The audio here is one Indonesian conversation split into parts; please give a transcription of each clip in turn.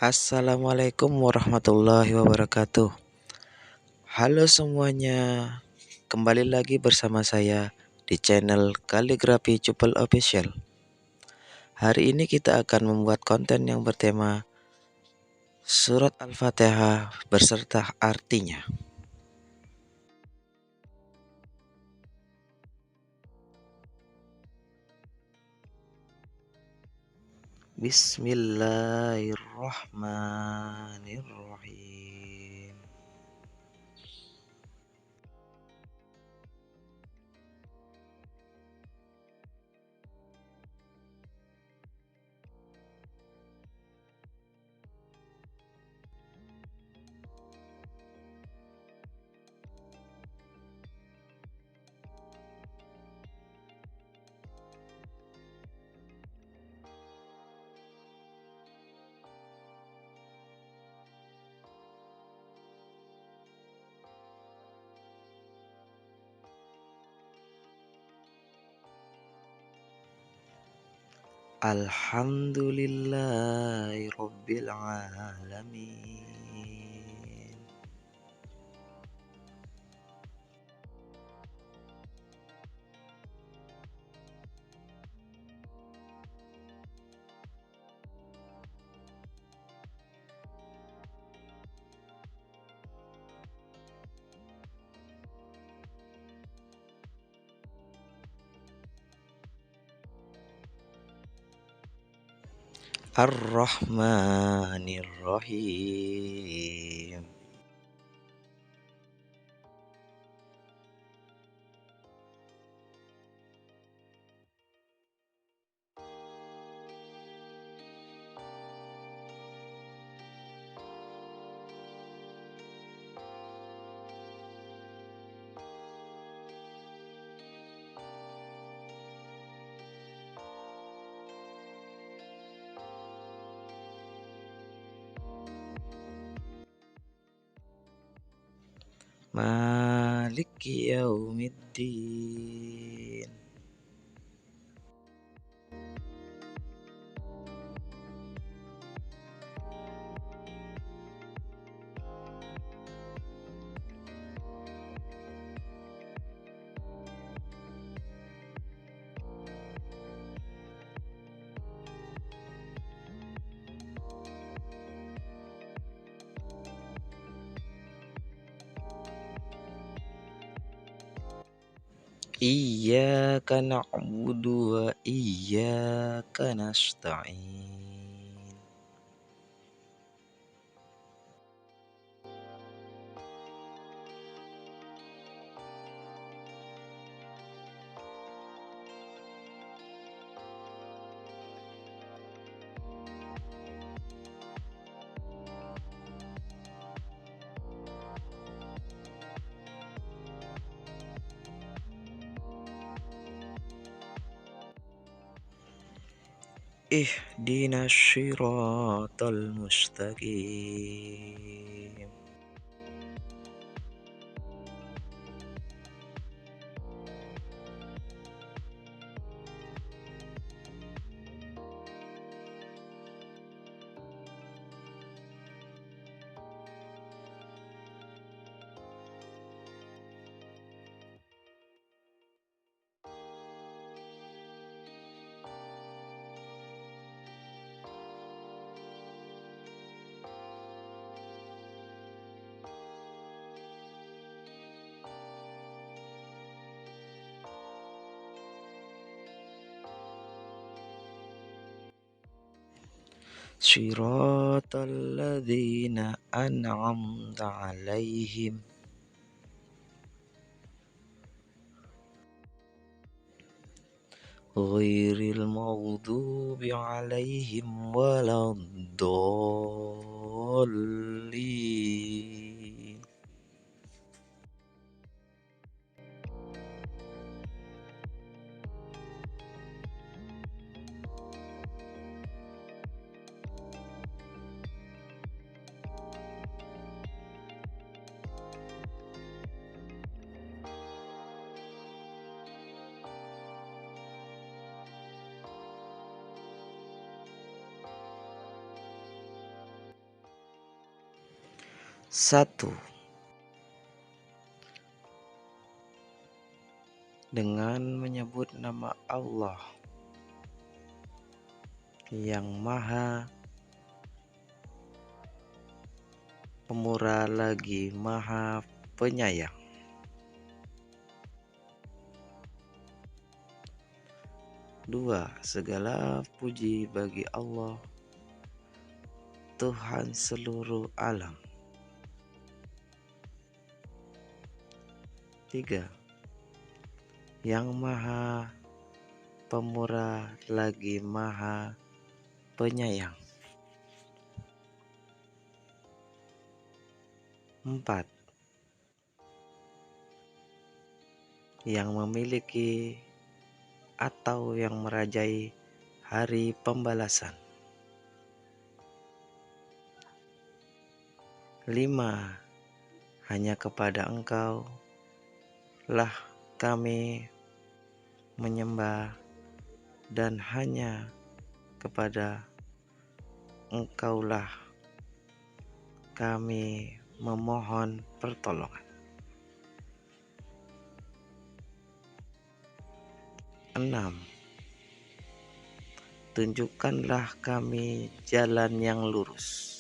Assalamualaikum warahmatullahi wabarakatuh. Halo semuanya, kembali lagi bersama saya di channel Kaligrafi Cupel Official. Hari ini kita akan membuat konten yang bertema Surat Al-Fatihah beserta artinya. Bismillahirrahmanirrahim. Alhamdulillahi Rabbil Alamin. Ar-Rahmanir-Rahim. Maliki yaumiddin. Iyyaka na'budu wa iyyaka nasta'in. Ihdinas syiratal mustaqim. Syiratal ladzina an'amta 'alaihim ghairil maghdubi 'alaihim waladdallin. 1. Dengan menyebut nama Allah yang Maha Pemurah lagi Maha Penyayang. 2. Segala puji bagi Allah, Tuhan seluruh alam. 3. Yang Maha Pemurah lagi Maha Penyayang. 4. Yang memiliki atau yang merajai hari pembalasan. 5. Hanya kepada Engkau lah kami menyembah dan hanya kepada Engkaulah kami memohon pertolongan. 6. Tunjukkanlah kami jalan yang lurus.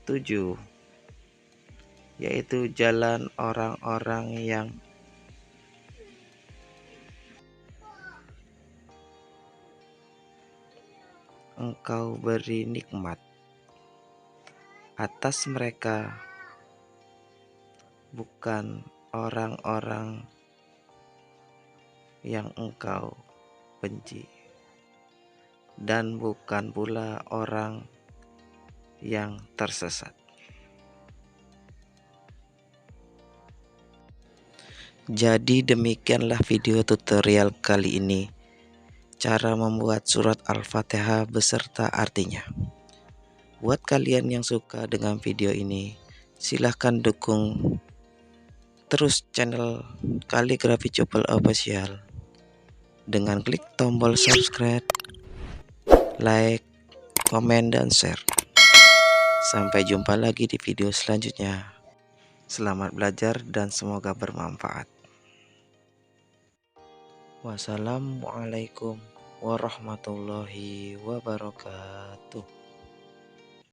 7. Yaitu jalan orang-orang yang Engkau beri nikmat atas mereka, bukan orang-orang yang Engkau benci, dan bukan pula orang yang tersesat. Jadi demikianlah video tutorial kali ini, cara membuat surat Al-Fatihah beserta artinya. Buat kalian yang suka dengan video ini, silahkan dukung terus channel Kaligrafi Cupel Official dengan klik tombol subscribe, like, komen, dan share. Sampai jumpa lagi di video selanjutnya. Selamat belajar dan semoga bermanfaat. Wassalamualaikum warahmatullahi wabarakatuh.